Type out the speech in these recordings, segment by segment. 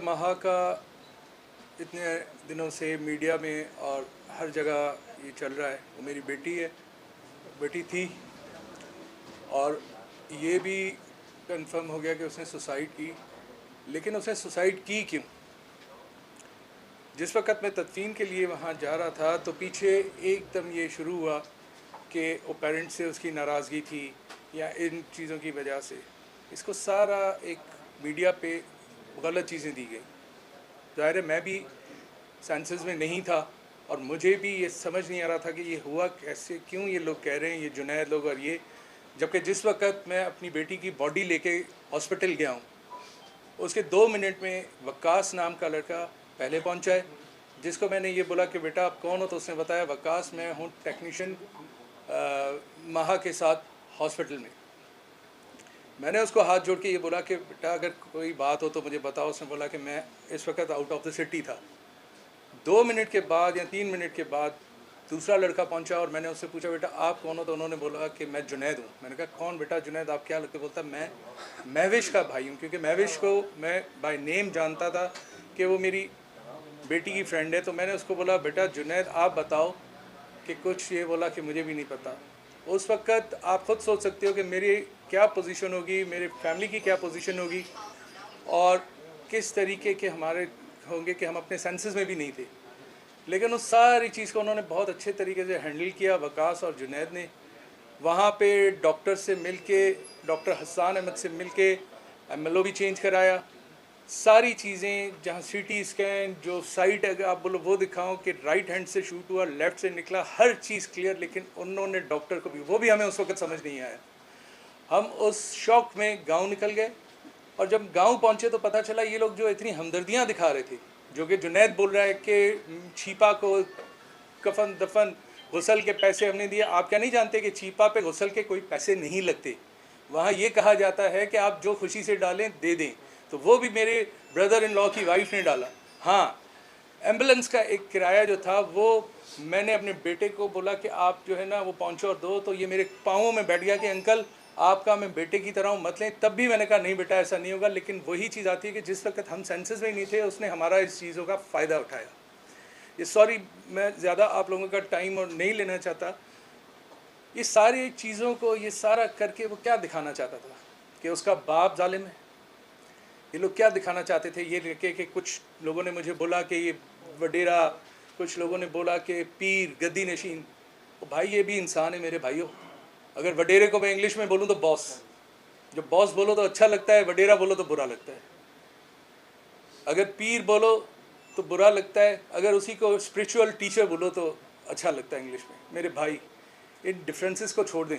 महा का इतने दिनों से मीडिया में और हर जगह ये चल रहा है, वो मेरी बेटी है, बेटी थी, और ये भी कंफर्म हो गया कि उसने सुसाइड की। लेकिन उसने सुसाइड की क्यों? जिस वक्त मैं तदफीन के लिए वहाँ जा रहा था तो पीछे एकदम ये शुरू हुआ कि वो पेरेंट्स से उसकी नाराज़गी थी या इन चीज़ों की वजह से इसको सारा एक मीडिया पे गलत चीज़ें दी गई। ज़ाहिर है मैं भी सेंसेस में नहीं था और मुझे भी ये समझ नहीं आ रहा था कि ये हुआ कैसे, क्यों ये लोग कह रहे हैं, ये जुनैद लोग और ये, जबकि जिस वक्त मैं अपनी बेटी की बॉडी लेके हॉस्पिटल गया हूँ उसके 2 मिनट में वक्कास नाम का लड़का पहले पहुँचा है, जिसको मैंने ये बोला कि बेटा आप कौन हो, तो उसने बताया वक्कास मैं हूँ टेक्नीशियन महा के साथ हॉस्पिटल में। मैंने उसको हाथ जोड़ के ये बोला कि बेटा अगर कोई बात हो तो मुझे बताओ। उसने बोला कि मैं इस वक्त आउट ऑफ द सिटी था। 2 मिनट के बाद या 3 मिनट के बाद दूसरा लड़का पहुंचा और मैंने उससे पूछा बेटा आप कौन हो, तो उन्होंने बोला कि मैं जुनैद हूँ। मैंने कहा कौन बेटा जुनैद, आप क्या लगते? बोलता मैं महविश का भाई हूँ, क्योंकि महविश को मैं बाय नेम जानता था कि वो मेरी बेटी की फ्रेंड है। तो मैंने उसको बोला बेटा जुनैद आप बताओ कि कुछ, ये बोला कि मुझे भी नहीं पता। उस वक़्त आप ख़ुद सोच सकते हो कि मेरी क्या पोजीशन होगी, मेरे फैमिली की क्या पोजीशन होगी और किस तरीके के हमारे होंगे कि हम अपने सेंसेस में भी नहीं थे। लेकिन उस सारी चीज़ को उन्होंने बहुत अच्छे तरीके से हैंडल किया, वकास और जुनैद ने। वहाँ पे डॉक्टर से मिल के, डॉक्टर हसन अहमद से मिल के एमएलओ भी चेंज कराया। सारी चीज़ें, जहाँ सीटी स्कैन, जो साइट अगर आप बोलो वो दिखाओ कि राइट हैंड से शूट हुआ, लेफ़्ट से निकला, हर चीज़ क्लियर। लेकिन उन्होंने डॉक्टर को भी, वो भी हमें उस वक्त समझ नहीं आया। हम उस शौक में गांव निकल गए और जब गांव पहुंचे तो पता चला ये लोग जो इतनी हमदर्दियां दिखा रहे थे, जो कि जुनैद बोल रहा है कि छीपा को कफन दफन गुसल के पैसे हमने दिए। आप क्या नहीं जानते कि छीपा पे गुसल के कोई पैसे नहीं लगते। वहाँ ये कहा जाता है कि आप जो खुशी से डालें दे दें। तो वो भी मेरे ब्रदर इन लॉ की वाइफ ने डाला। हाँ, एम्बुलेंस का एक किराया जो था वो मैंने अपने बेटे को बोला कि आप जो है ना वो पहुँचो और दो, तो ये मेरे पाँवों में बैठ गया कि अंकल आपका मैं बेटे की तरह हूँ, मत लें। तब भी मैंने कहा नहीं बेटा ऐसा नहीं होगा। लेकिन वही चीज़ आती है कि जिस वक्त हम सेंसेस में नहीं थे उसने हमारा इस चीज़ों का फ़ायदा उठाया। ये सॉरी मैं ज़्यादा आप लोगों का टाइम और नहीं लेना चाहता। ये सारी चीज़ों को ये सारा करके वो क्या दिखाना चाहता था कि उसका बाप जालिम है। ये लोग क्या दिखाना चाहते थे ये लेके कि कुछ लोगों ने मुझे बोला कि ये वडेरा, कुछ लोगों ने बोला कि पीर गद्दी नशीन। तो भाई ये भी इंसान है मेरे भाइयों। अगर वडेरे को मैं इंग्लिश में बोलूँ तो बॉस, जब बॉस बोलो तो अच्छा लगता है, वडेरा बोलो तो बुरा लगता है। अगर पीर बोलो तो बुरा लगता है, अगर उसी को स्पिरिचुअल टीचर बोलो तो अच्छा लगता है इंग्लिश में। मेरे भाई इन डिफरेंसेस को छोड़ दें।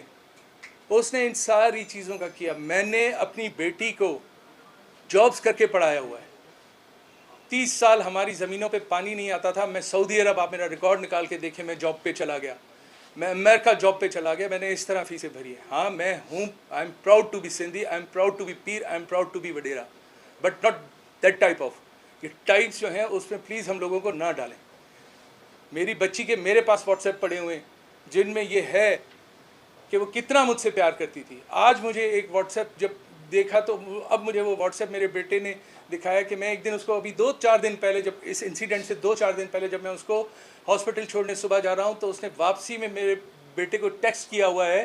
उसने इन सारी चीज़ों का किया। मैंने अपनी बेटी को जॉब्स करके पढ़ाया हुआ है। 30 साल हमारी ज़मीनों पे पानी नहीं आता था। मैं सऊदी अरब, आप मेरा रिकॉर्ड निकाल के देखें, मैं जॉब पे चला गया, मैं अमेरिका जॉब पे चला गया, मैंने इस तरह फीसें भरी है। हाँ मैं हूँ, I am proud to be Sindhi, I am proud to be Pir, I am proud to be Wadera, but not that type of. ये टाइप्स जो हैं उसमें प्लीज़ हम लोगों को ना डालें। मेरी बच्ची के मेरे पास व्हाट्सएप पड़े हुए हैं जिनमें ये है कि वो कितना मुझसे प्यार करती थी। आज मुझे एक व्हाट्सएप जब देखा तो अब मुझे वो व्हाट्सएप मेरे बेटे ने दिखाया कि मैं एक दिन उसको, अभी 2-4 दिन पहले, जब इस इंसिडेंट से 2-4 दिन पहले जब मैं उसको हॉस्पिटल छोड़ने सुबह जा रहा हूँ तो उसने वापसी में मेरे बेटे को टेक्स्ट किया हुआ है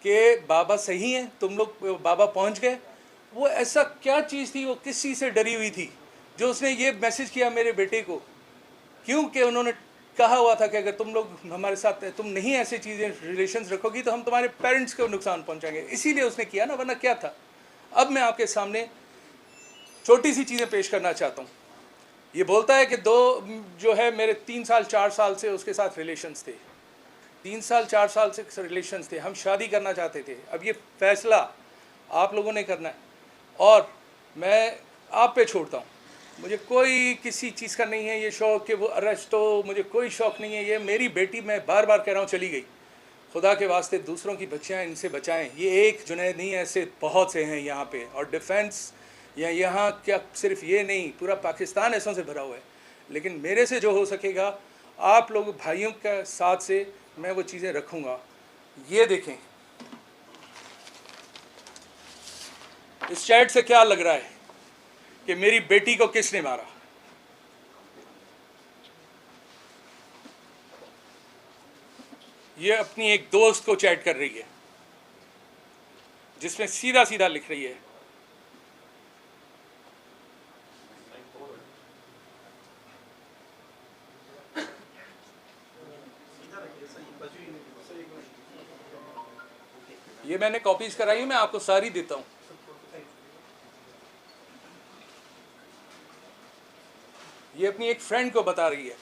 कि बाबा सही हैं तुम लोग, बाबा पहुँच गए। वो ऐसा क्या चीज़ थी, वो किस चीज़ से डरी हुई थी जो उसने ये मैसेज किया मेरे बेटे को? क्योंकि उन्होंने कहा हुआ था कि अगर तुम लोग हमारे साथ, तुम नहीं ऐसी चीज़ें रिलेशंस रखोगी तो हम तुम्हारे पेरेंट्स को नुकसान पहुंचाएंगे। इसीलिए उसने किया ना, वरना क्या था। अब मैं आपके सामने छोटी सी चीज़ें पेश करना चाहता हूँ। ये बोलता है कि दो जो है मेरे 3 साल 4 साल से उसके साथ रिलेशंस थे, 3 साल 4 साल से रिलेशंस थे, हम शादी करना चाहते थे। अब ये फैसला आप लोगों ने करना है और मैं आप पे छोड़ता हूँ। मुझे कोई किसी चीज़ का नहीं है ये शौक़ कि वो अरेस्ट हो, मुझे कोई शौक़ नहीं है। ये मेरी बेटी, मैं बार बार कह रहा हूँ, चली गई। खुदा के वास्ते दूसरों की बच्चियाँ, इनसे बचाएं। ये एक जुनैद नहीं है, ऐसे बहुत से हैं यहाँ पे। और डिफेंस या यहाँ क्या सिर्फ ये नहीं, पूरा पाकिस्तान ऐसों से भरा हुआ है। लेकिन मेरे से जो हो सकेगा आप लोग भाइयों के साथ से मैं वो चीज़ें रखूँगा। ये देखें इस चैट से क्या लग रहा है। कि मेरी बेटी को किसने मारा। ये अपनी एक दोस्त को चैट कर रही है, जिसमें सीधा सीधा लिख रही है, ये मैंने कॉपीज कराई है, मैं आपको सारी देता हूं। ये अपनी एक फ्रेंड को बता रही है।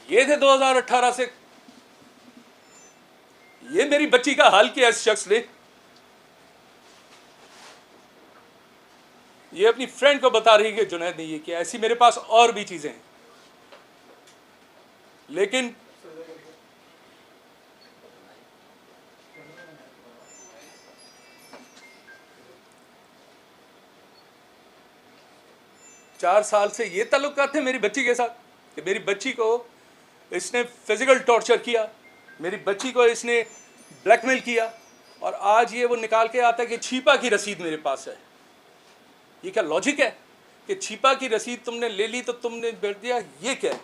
ये थे 2018 से, ये मेरी बच्ची का हाल किया इस शख्स ने। ये अपनी फ्रेंड को बता रही है कि जुनैद ने ये किया। ऐसी मेरे पास और भी चीजें हैं, लेकिन चार साल से ये ताल्लुकात थे मेरी बच्ची के साथ कि मेरी बच्ची को इसने फिजिकल टॉर्चर किया, मेरी बच्ची को इसने ब्लैकमेल किया, और आज ये वो निकाल के आता है कि छिपा की रसीद मेरे पास है। ये क्या लॉजिक है कि छिपा की रसीद तुमने ले ली तो तुमने बैठ दिया? ये क्या है?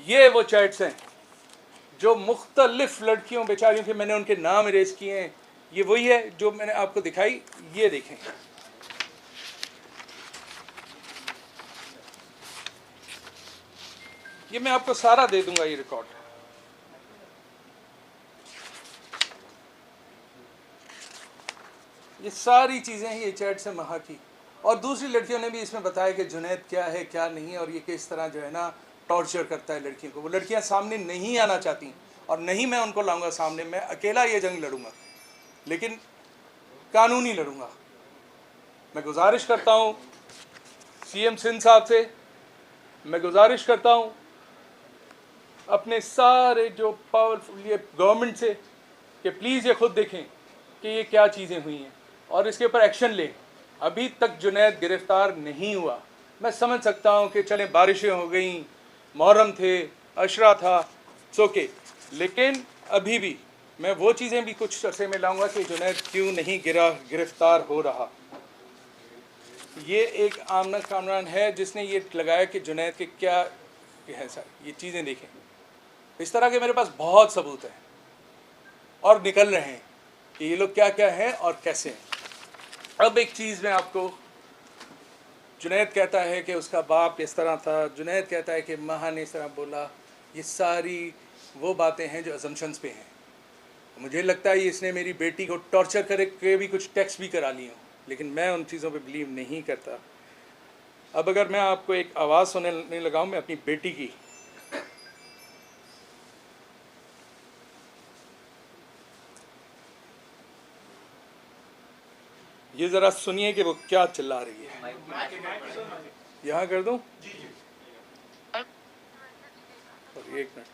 ये वो चैट्स हैं जो मुख्तलिफ लड़कियों बेचारियों के मैंने उनके नाम इरेज किए हैं। ये वही है जो मैंने आपको दिखाई, ये देखें। ये मैं आपको सारा दे दूंगा, ये रिकॉर्ड। ये सारी चीज़ें हैं, ये चैट से महा की। और दूसरी लड़कियों ने भी इसमें बताया कि जुनैद क्या है क्या नहीं, और ये किस तरह जो है ना टॉर्चर करता है लड़कियों को। वो लड़कियां सामने नहीं आना चाहती, और नहीं मैं उनको लाऊंगा सामने। मैं अकेला ये जंग लड़ूंगा, लेकिन कानूनी लड़ूंगा। मैं गुजारिश करता हूँ सीएम सिंध साहब से, मैं गुजारिश करता हूँ अपने सारे जो पावरफुल ये गवर्नमेंट से कि प्लीज़ ये खुद देखें कि ये क्या चीज़ें हुई हैं और इसके ऊपर एक्शन लें। अभी तक जुनैद गिरफ़्तार नहीं हुआ। मैं समझ सकता हूँ कि चलें बारिशें हो गई, मुहर्रम थे, अशरा था, ओके, लेकिन अभी भी मैं वो चीज़ें भी कुछ अरसे में लाऊंगा कि जुनैद क्यों नहीं गिरफ़्तार हो रहा। ये एक आमना कामरान है जिसने ये लगाया कि जुनैद के क्या है सर। ये चीज़ें देखें, इस तरह के मेरे पास बहुत सबूत हैं और निकल रहे हैं कि ये लोग क्या क्या हैं और कैसे हैं। अब एक चीज़ मैं आपको, जुनैद कहता है कि उसका बाप इस तरह था, जुनैद कहता है कि माँ ने इस तरह बोला। ये सारी वो बातें हैं जो अजम्पशंस पे हैं। मुझे लगता है इसने मेरी बेटी को टॉर्चर करके भी कुछ टेक्स्ट भी करा लिए हों, लेकिन मैं उन चीज़ों पे बिलीव नहीं करता। अब अगर मैं आपको एक आवाज़ सुनने लगाऊं मैं अपनी बेटी की, ये ज़रा सुनिए कि वो क्या चिल्ला रही है। यहाँ कर दूँ? और एक मिनट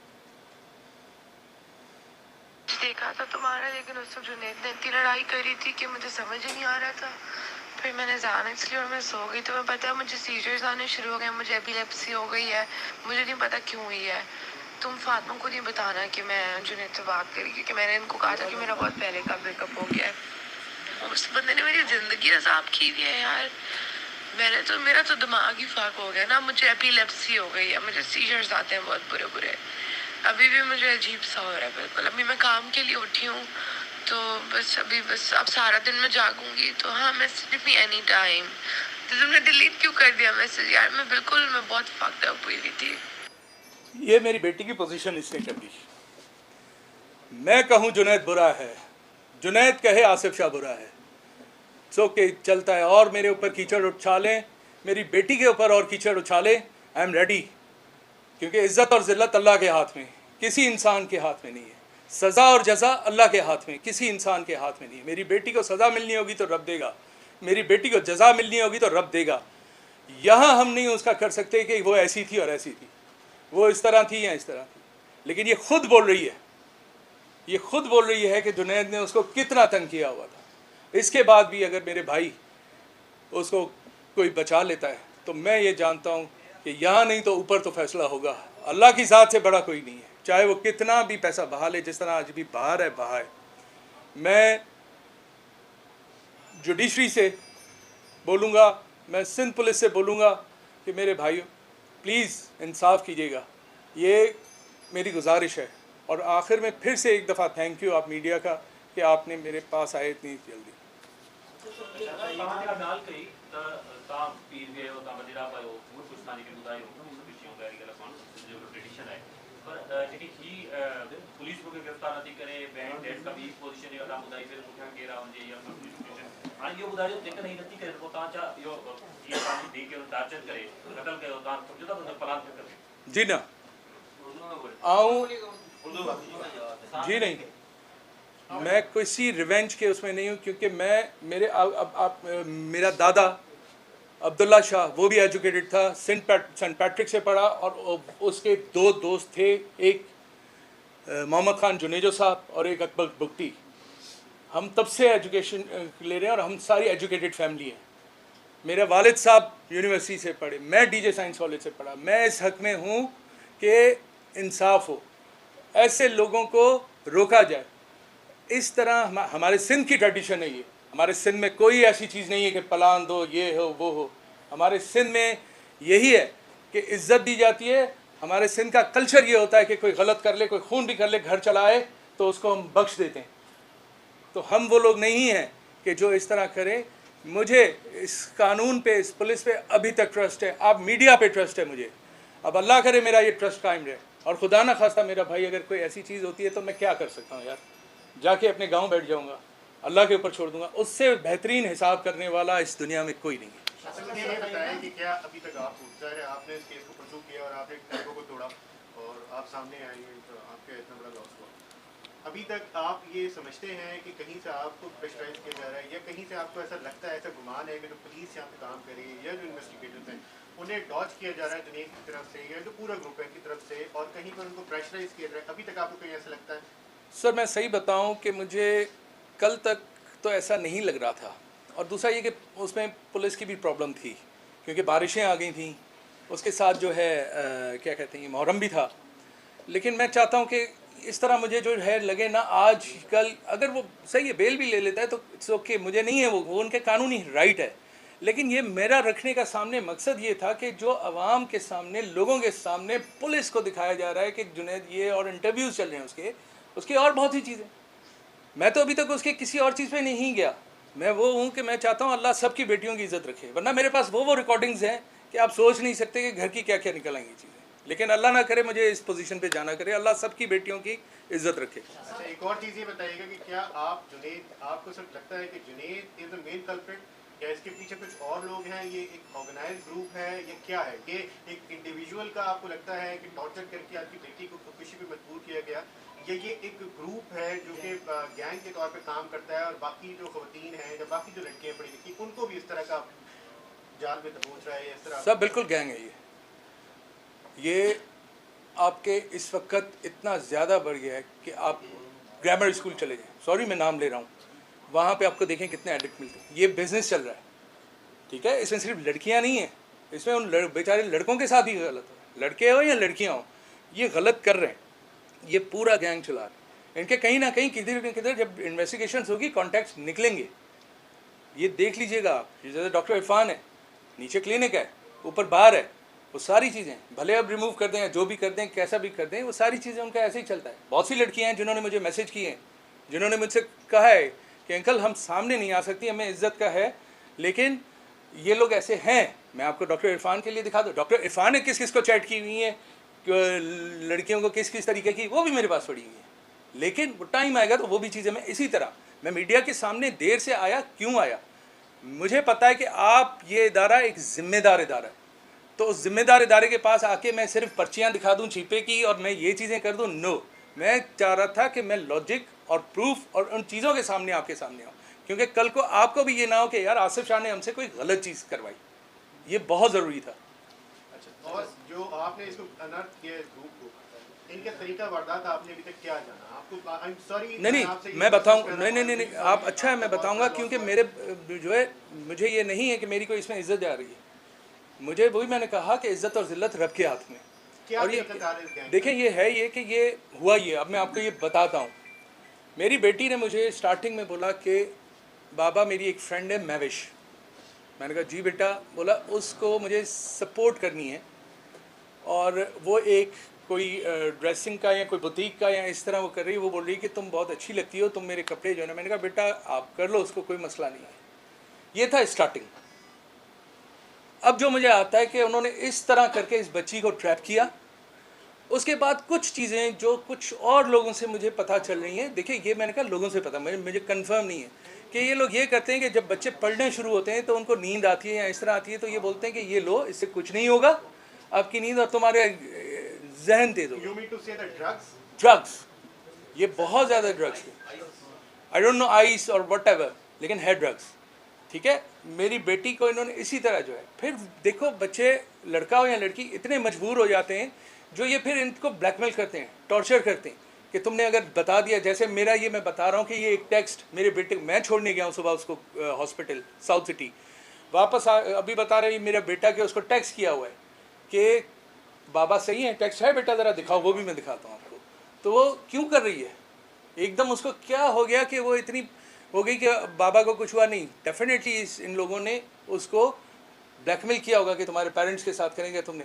देखा था तुम्हारा, लेकिन उस वक्त जुनैद ने इतनी लड़ाई करी थी कि मुझे समझ ही नहीं आ रहा था। फिर मैंने जाना इसलिए और मैं सो गई। तो मैं पता है मुझे सीजर्स आने शुरू हो गए, मुझे एपिलेप्सी हो गई है, मुझे नहीं पता क्यों हुई है। तुम फातिमा को नहीं बताना कि मैं जुनैद से बात करी, क्योंकि मैंने इनको कहा था कि मेरा बहुत पहले का ब्रेकअप हो गया है। उस बंदे ने मेरी ज़िंदगी अजाब की हुई है यार। मेरा तो दिमाग ही फाक हो गया ना। मुझे एपिलेप्सी हो गई है, मुझे सीजर्स आते हैं बहुत बुरे बुरे। अभी भी मुझे अजीब सा हो रहा है बिल्कुल। अभी मैं काम के लिए उठी हूँ, तो बस अब सारा दिन मैं जागूंगी। तो हाँ, मैसेज भी एनी टाइम। तो तुमने डिलीट क्यों कर दिया मैसेज यार? मैं बहुत फक्ड अप हुई थी। ये मेरी बेटी की पोजीशन इसने कर दी। मैं कहूँ जुनैद बुरा है, जुनैद कहे आसिफ शाह बुरा है, सो के चलता है। और मेरे ऊपर कीचड़ उछालें, मेरी बेटी के ऊपर और कीचड़ उछालें, आई एम रेडी। क्योंकि इज़्ज़त और ज़िल्लत अल्लाह के हाथ में, किसी इंसान के हाथ में नहीं है। सज़ा और जज़ा अल्लाह के हाथ में, किसी इंसान के हाथ में नहीं है। मेरी बेटी को सज़ा मिलनी होगी तो रब देगा, मेरी बेटी को जज़ा मिलनी होगी तो रब देगा। यहाँ हम नहीं उसका कर सकते कि वो ऐसी थी और ऐसी थी, वो इस तरह थी या इस तरह थी। लेकिन ये खुद बोल रही है, ये खुद बोल रही है कि जुनैद ने उसको कितना तंग किया हुआ था। इसके बाद भी अगर मेरे भाई उसको कोई बचा लेता है तो मैं ये जानता हूँ कि यहाँ नहीं तो ऊपर तो फैसला होगा। अल्लाह की ज़ात से बड़ा कोई नहीं है, चाहे वो कितना भी पैसा बहा ले, जिस तरह आज भी बाहर है बहा है। मैं जुडिशरी से बोलूँगा, मैं सिंध पुलिस से बोलूँगा कि मेरे भाइयों प्लीज़ इंसाफ कीजिएगा, ये मेरी गुजारिश है। और आखिर में फिर से एक दफ़ा थैंक यू आप मीडिया का कि आपने मेरे पास आए इतनी जल्दी। जी ना आऊँ जी नहीं, मैं किसी रिवेंज के उसमें नहीं हूँ, क्योंकि मैं मेरे आप मेरा दादा अब्दुल्ला शाह वो भी एजुकेटेड था, सेंट पैट्रिक से पढ़ा, और उसके दो दोस्त थे, एक मोहम्मद खान जुनेजो साहब और एक अकबर बुगटी। हम तब से एजुकेशन ले रहे हैं और हम सारी एजुकेटेड फैमिली हैं। मेरे वालिद साहब यूनिवर्सिटी से पढ़े, मैं डीजे साइंस कॉलेज से पढ़ा। मैं इस हक़ में हूँ कि इंसाफ हो, ऐसे लोगों को रोका जाए। इस तरह हमारे सिंध की ट्रेडिशन है ये। हमारे सिंध में कोई ऐसी चीज़ नहीं है कि पलान दो, ये हो वो हो। हमारे सिंध में यही है कि इज़्ज़त दी जाती है। हमारे सिंध का कल्चर ये होता है कि कोई गलत कर ले, कोई खून भी कर ले, घर चलाए तो उसको हम बख्श देते हैं। तो हम वो लोग नहीं हैं कि जो इस तरह करें। मुझे इस कानून पे, इस पुलिस पे अभी तक ट्रस्ट है, आप मीडिया पे ट्रस्ट है मुझे। अब अल्लाह करे मेरा ये ट्रस्ट कायम रहे, और खुदा ना खास्ता मेरा भाई अगर कोई ऐसी चीज़ होती है तो मैं क्या कर सकता हूँ यार, जाके अपने गांव बैठ जाऊँगा, अल्लाह के ऊपर छोड़ दूँगा। उससे बेहतरीन हिसाब करने वाला इस दुनिया में कोई नहीं है। ये बताएं कि क्या अभी तक आपने इस केस को परसू किया और आपने टैगों को तोड़ा और आप सामने आए हैं, तो आपका इतना बड़ा लॉस हुआ। अभी तक आप ये समझते हैं कि कहीं से आपको प्रेशराइज किया जा रहा है, या कहीं से आपको ऐसा लगता है, ऐसा गुमान है कि जो पुलिस यहाँ पे काम करे या जो इन्वेस्टिगेटर्स हैं उन्हें डॉज किया जा रहा है जुनैद की तरफ से या जो पूरा ग्रुप है की तरफ से, और कहीं पर उनको प्रेशराइज किया जा रहा है? अभी तक आपको कहीं ऐसा लगता है? सर मैं सही बताऊं कि मुझे कल तक तो ऐसा नहीं लग रहा था, और दूसरा ये कि उसमें पुलिस की भी प्रॉब्लम थी क्योंकि बारिशें आ गई थी, उसके साथ जो है क्या कहते हैं मुहर्रम भी था। लेकिन मैं चाहता हूं कि इस तरह मुझे जो है लगे ना, आज कल अगर वो सही है बेल भी ले लेता है तो इट्स ओके, मुझे नहीं है, वो उनके कानूनी राइट है। लेकिन ये मेरा रखने का सामने मकसद ये था कि जो आवाम के सामने, लोगों के सामने पुलिस को दिखाया जा रहा है कि जुनैद ये, और इंटरव्यूज़ चल रहे हैं उसके और बहुत सी चीज़ें। मैं तो अभी तक उसके किसी और चीज़ पे नहीं गया। मैं वो हूँ कि मैं चाहता हूँ अल्लाह सबकी बेटियों की इज़्ज़त रखे, वरना मेरे पास वो रिकॉर्डिंग्स हैं कि आप सोच नहीं सकते कि घर की क्या क्या निकल आएंगी चीज़ें। लेकिन अल्लाह ना करे मुझे इस पोजीशन पे जाना करे, अल्लाह सबकी बेटियों की इज़्ज़त रखे। अच्छा, एक और चीज़ ये बताइएगा कि क्या आप जुनैद, आपको सिर्फ लगता है कि Junaid is the main culprit, या इसके पीछे कुछ और लोग हैं, ये एक ऑर्गेनाइज ग्रुप है, या क्या है? ये एक इंडिविजुअल का आपको लगता है कि टॉर्चर करके आपकी बेटी को खुदकुशी पे मजबूर किया गया, या ये एक ग्रुप है जो कि गैंग के तौर पे काम करता है, और बाकी जो खवातीन हैं या बाकी जो लड़कियां पढ़ी लिखी उनको भी इस तरह का जाल में दबोच रहा है, इस तरह? सब बिल्कुल गैंग है ये आपके इस वक्त इतना ज़्यादा बढ़ गया है कि आप ग्रामर स्कूल चले जाएँ, सॉरी मैं नाम ले रहा हूँ, वहाँ पे आपको देखें कितने एडिक्ट मिलते हैं। ये बिज़नेस चल रहा है, ठीक है, इसमें सिर्फ लड़कियाँ नहीं हैं, इसमें उन बेचारे लड़कों के साथ ही गलत हो, लड़के हो या लड़कियाँ हो, ये गलत कर रहे हैं, ये पूरा गैंग चला रहे हैं। इनके कहीं ना कहीं किधर न किधर जब इन्वेस्टिगेशन होगी कॉन्टैक्ट्स निकलेंगे, ये देख लीजिएगा आप। जैसे डॉक्टर इरफान है, नीचे क्लिनिक है, ऊपर बार है, वो सारी चीज़ें भले अब रिमूव कर दें, जो भी कर दें, कैसा भी कर दें, वो सारी चीज़ें उनका ऐसे ही चलता है। बहुत सी लड़कियां हैं जिन्होंने मुझे मैसेज किए हैं, जिन्होंने मुझसे कहा है कि अंकल हम सामने नहीं आ सकती, हमें इज़्ज़त का है, लेकिन ये लोग ऐसे हैं। मैं आपको डॉक्टर इरफान के लिए दिखा दूँ, डॉक्टर इरफान ने किस किस को चैट की हुई है, लड़कियों को किस किस तरीके की, वो भी मेरे पास पड़ी हुई है। लेकिन वो टाइम आएगा तो वो भी चीज़ें मैं इसी तरह, मैं मीडिया के सामने देर से आया, क्यों आया, मुझे पता है कि आप ये इदारा एक ज़िम्मेदार इदारा है, तो उस ज़िम्मेदार इदारे के पास आके मैं सिर्फ पर्चियाँ दिखा दूँ चीपे की और मैं ये चीज़ें कर दूँ, नो। मैं चाह रहा था कि मैं लॉजिक और प्रूफ और उन चीज़ों के सामने आपके सामने आऊँ, क्योंकि कल को आपको भी ये ना हो कि यार आसिफ शाह ने हमसे कोई गलत चीज़ करवाई, ये बहुत ज़रूरी था। अच्छा, और जो आपने इसको अनर्थ किया ग्रुप को, इनका तरीका वारदात आपने अभी तक क्या जाना? आपको आई एम सॉरी, नहीं मैं बताऊँ, नहीं आप, अच्छा है मैं बताऊँगा, क्योंकि मेरे जो है मुझे ये नहीं है कि मेरी कोई इसमें इज्जत जा रही है, मुझे वही मैंने कहा कि इज़्ज़त और ज़िल्लत रब के हाथ में। क्या और ये दिक्कत आ रही है गैंग देखें, ये है ये कि ये हुआ ये, अब मैं आपको ये बताता हूँ। मेरी बेटी ने मुझे स्टार्टिंग में बोला कि बाबा मेरी एक फ्रेंड है महविश। मैंने कहा जी बेटा। बोला उसको मुझे सपोर्ट करनी है और वो एक कोई ड्रेसिंग का या कोई बुटीक का या इस तरह वो कर रही है। वो बोल रही है कि तुम बहुत अच्छी लगती हो, तुम मेरे कपड़े जो है ना। मैंने कहा बेटा आप कर लो, उसको कोई मसला नहीं है। ये था स्टार्टिंग। अब जो मुझे आता है कि उन्होंने इस तरह करके इस बच्ची को ट्रैप किया। उसके बाद कुछ चीज़ें जो कुछ और लोगों से मुझे पता चल रही हैं। देखिए ये मैंने कहा लोगों से पता, मुझे कंफर्म नहीं है कि ये लोग ये करते हैं कि जब बच्चे पढ़ने शुरू होते हैं तो उनको नींद आती है या इस तरह आती है, तो ये बोलते हैं कि ये लो, इससे कुछ नहीं होगा, आपकी नींद और तुम्हारे जहन दे दो। You mean to say that drugs, ये बहुत ज़्यादा ड्रग्स है। आई डोंट नो आइस और वट एवर, लेकिन है ड्रग्स। ठीक है, मेरी बेटी को इन्होंने इसी तरह जो है, फिर देखो बच्चे लड़का हो या लड़की इतने मजबूर हो जाते हैं जो ये फिर इनको ब्लैकमेल करते हैं, टॉर्चर करते हैं कि तुमने अगर बता दिया। जैसे मेरा ये मैं बता रहा हूँ कि ये एक टेक्स्ट मेरे बेटे, मैं छोड़ने गया हूँ सुबह उसको हॉस्पिटल साउथ सिटी, वापस अभी बता रही मेरा बेटा कि उसको टेक्स्ट किया हुआ है कि बाबा सही है, टेक्स्ट है बेटा ज़रा दिखाओ। वो भी मैं दिखाता हूँ आपको। तो वो क्यों कर रही है, एकदम उसको क्या हो गया कि वो इतनी हो गई कि बाबा को कुछ हुआ नहीं। डेफिनेटली इन लोगों ने उसको ब्लैकमेल किया होगा कि तुम्हारे पेरेंट्स के साथ करेंगे तुमने।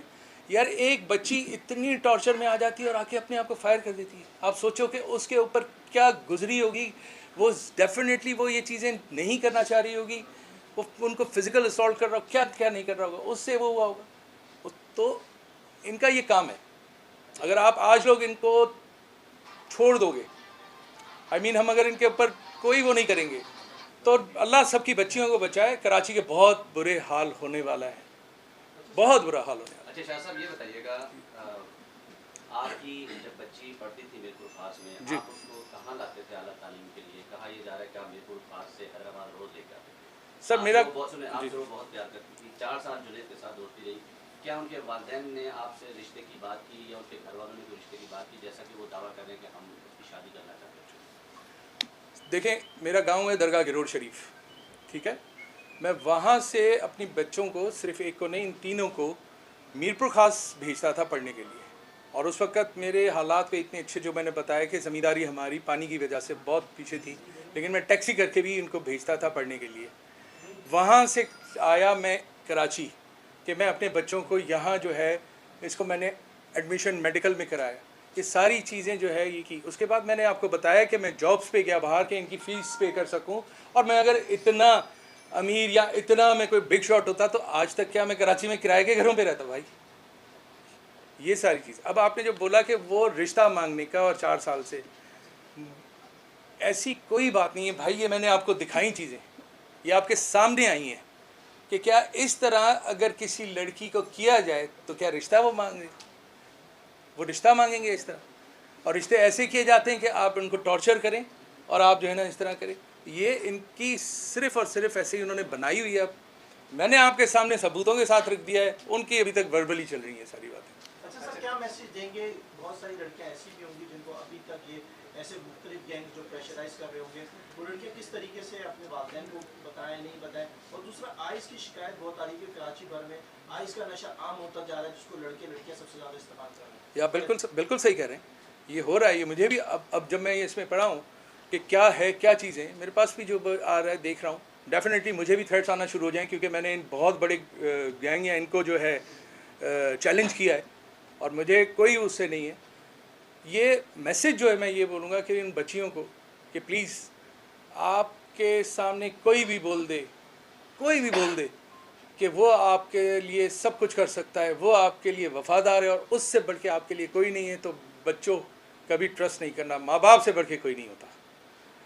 यार एक बच्ची इतनी टॉर्चर में आ जाती है और आके अपने आप को फायर कर देती है। आप सोचो कि उसके ऊपर क्या गुजरी होगी। वो डेफिनेटली वो ये चीज़ें नहीं करना चाह रही होगी। वो उनको फिजिकल असॉल्ट कर रहा हो, क्या क्या नहीं कर रहा होगा, उससे वो हुआ होगा। तो इनका ये काम है। अगर आप आज लोग इनको छोड़ दोगे, हम अगर इनके ऊपर कोई वो नहीं करेंगे तो अल्लाह सबकी बच्चियों को बचाए। कराची के बहुत बुरे हाल होने वाला है, बहुत बुरा हाल होने वाला है। अच्छा शाह साहब ये बताइएगा, आपकी जब बच्ची पढ़ती थी मीरपुर खास में, जी। आप उसको कहाँ लाते थे आला तालीम के लिए? कहा ये जा रहा है कि आप मीरपुर खास से हैदराबाद रोज लेकर आते थे। सर मेरा आपसे वो बहुत प्यार करती थी, 4 साल जुनैद के साथ दोस्ती रही। क्या उनके वालिदैन ने आपसे रिश्ते की बात की या उनके घर वालों ने कोई रिश्ते की बात की, जैसा कि वो दावा कर रहे हैं कि हम उसकी शादी करना चाहते हैं? देखें, मेरा गांव है दरगाह गिरोड शरीफ, ठीक है। मैं वहाँ से अपनी बच्चों को, सिर्फ एक को नहीं इन तीनों को मीरपुर खास भेजता था पढ़ने के लिए। और उस वक़्त मेरे हालात पे इतने अच्छे, जो मैंने बताया कि ज़मींदारी हमारी पानी की वजह से बहुत पीछे थी, लेकिन मैं टैक्सी करके भी इनको भेजता था पढ़ने के लिए। वहाँ से आया मैं कराची कि मैं अपने बच्चों को यहाँ जो है इसको मैंने एडमिशन मेडिकल में कराया। ये सारी चीज़ें जो है ये की। उसके बाद मैंने आपको बताया कि मैं जॉब्स पे गया बाहर के इनकी फ़ीस पे कर सकूं। और मैं अगर इतना अमीर या इतना मैं कोई बिग शॉट होता तो आज तक क्या मैं कराची में किराए के घरों पे रहता भाई। ये सारी चीज़। अब आपने जो बोला कि वो रिश्ता मांगने का और 4 साल से, ऐसी कोई बात नहीं है भाई। ये मैंने आपको दिखाई चीज़ें, ये आपके सामने आई हैं कि क्या इस तरह अगर किसी लड़की को किया जाए तो क्या रिश्ता वो मांगे, वो रिश्ता मांगेंगे इस तरह। और रिश्ते ऐसे किए जाते हैं कि आप उनको टॉर्चर करें और आप जो है ना इस तरह करें। ये इनकी सिर्फ़ और सिर्फ ऐसे ही उन्होंने बनाई हुई है। मैंने आपके सामने सबूतों के साथ रख दिया है, उनकी अभी तक वर्बली चल रही है सारी बातें। अच्छा सर, क्या मैसेज देंगे? बहुत सारी लड़कियां ऐसी भी होंगी जिनको अभी तक ये ऐसे मुख्तलिफ गैंग जो प्रेशराइज कर रहे होंगे, वो लड़कियां किस तरीके से अपने वालिदैन को बताएं नहीं बताएं। और दूसरा, आइस की शिकायत बहुत आ रही है, कराची भर में आइस का नशा आम होता जा रहा है, जिसको लड़के लड़कियां सबसे ज़्यादा इस्तेमाल कर रहे हैं। या बिल्कुल सही कह रहे हैं, ये हो रहा है। ये मुझे भी अब जब मैं ये इसमें पढ़ा हूँ कि क्या है क्या चीज़ें, मेरे पास भी जो आ रहा है देख रहा हूँ। डेफिनेटली मुझे भी थ्रेट्स आना शुरू हो जाएं, क्योंकि मैंने इन बहुत बड़े गैंग या इनको जो है चैलेंज किया है और मुझे कोई उससे नहीं है। ये मैसेज जो है मैं ये बोलूँगा कि इन बच्चियों को कि प्लीज़ आपके सामने कोई भी बोल दे कि वो आपके लिए सब कुछ कर सकता है, वो आपके लिए वफ़ादार है और उससे बढ़ के आपके लिए कोई नहीं है, तो बच्चों कभी ट्रस्ट नहीं करना। माँ बाप से बढ़ के कोई नहीं होता।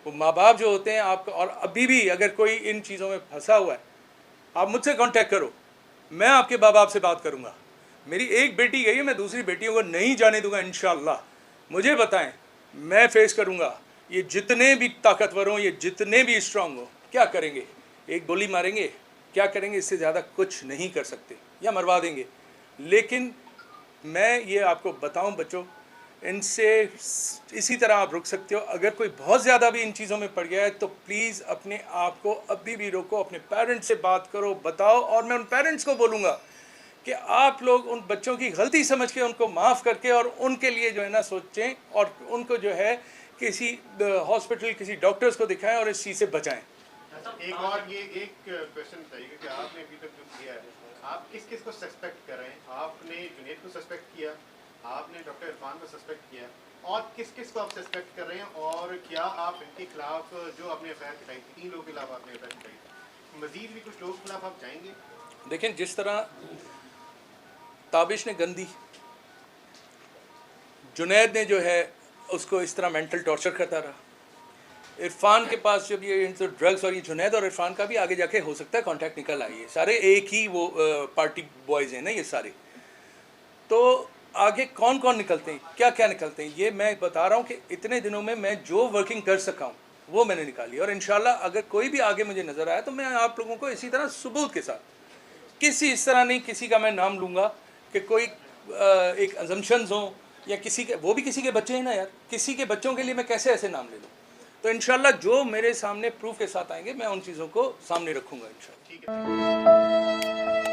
वो माँ बाप जो होते हैं आपको, और अभी भी अगर कोई इन चीज़ों में फंसा हुआ है, आप मुझसे कांटेक्ट करो, मैं आपके माँ बाप से बात करूँगा। मेरी एक बेटी गई है, मैं दूसरी बेटियों को नहीं जाने दूँगा इंशाअल्लाह। मुझे बताएं, मैं फेस करूँगा। ये जितने भी ताकतवर हों, ये जितने भी स्ट्रांग हों, क्या करेंगे? एक गोली मारेंगे, क्या करेंगे? इससे ज़्यादा कुछ नहीं कर सकते, या मरवा देंगे। लेकिन मैं ये आपको बताऊं बच्चों, इनसे इसी तरह आप रुक सकते हो। अगर कोई बहुत ज़्यादा भी इन चीज़ों में पड़ गया है तो प्लीज़ अपने आप को अभी भी रोको, अपने पेरेंट्स से बात करो, बताओ। और मैं उन पेरेंट्स को बोलूँगा कि आप लोग उन बच्चों की गलती समझ के उनको माफ़ करके और उनके लिए जो है ना सोचें और उनको जो है किसी हॉस्पिटल किसी डॉक्टर्स को दिखाएं और इस चीज़ से बचाएं। एक और ये एक क्वेश्चन बताइए कि आपने अभी तक जो किया है, आप किस किस को सस्पेक्ट कर रहे हैं? आपने जुनैद को सस्पेक्ट किया, आपने डॉक्टर इरफान को सस्पेक्ट किया, और किस किस को आप सस्पेक्ट कर रहे हैं? और क्या आप इनके खिलाफ जो आपने एफ आई आर दिखाई थी, 3 लोगों के खिलाफ आपने एफ आई आर दिखाई थी, मजीद भी कुछ लोगों के खिलाफ आप जाएंगे? देखें, जिस तरह ताबिश ने गंदी, जुनैद ने जो है उसको इस तरह मेंटल टॉर्चर करता रहा, इरफान के पास जब ये तो ड्रग्स, और ये जुनैद और इरफान का भी आगे जाके हो सकता है कांटेक्ट निकल आई है, सारे एक ही वो पार्टी बॉयज़ हैं ना ये सारे, तो आगे कौन कौन निकलते हैं, क्या क्या निकलते हैं, ये मैं बता रहा हूँ कि इतने दिनों में मैं जो वर्किंग कर सका हूँ वो मैंने निकाली, और इंशाल्लाह अगर कोई भी आगे मुझे नज़र आया तो मैं आप लोगों को इसी तरह सबूत के साथ, किसी इस तरह नहीं किसी का मैं नाम लूँगा कि कोई एक अजम्पशंस हों या किसी के, वो भी किसी के बच्चे हैं ना यार, किसी के बच्चों के लिए मैं कैसे ऐसे नाम ले लूँ। तो इंशाल्लाह जो मेरे सामने प्रूफ के साथ आएंगे मैं उन चीज़ों को सामने रखूँगा इंशाल्लाह। ठीक है।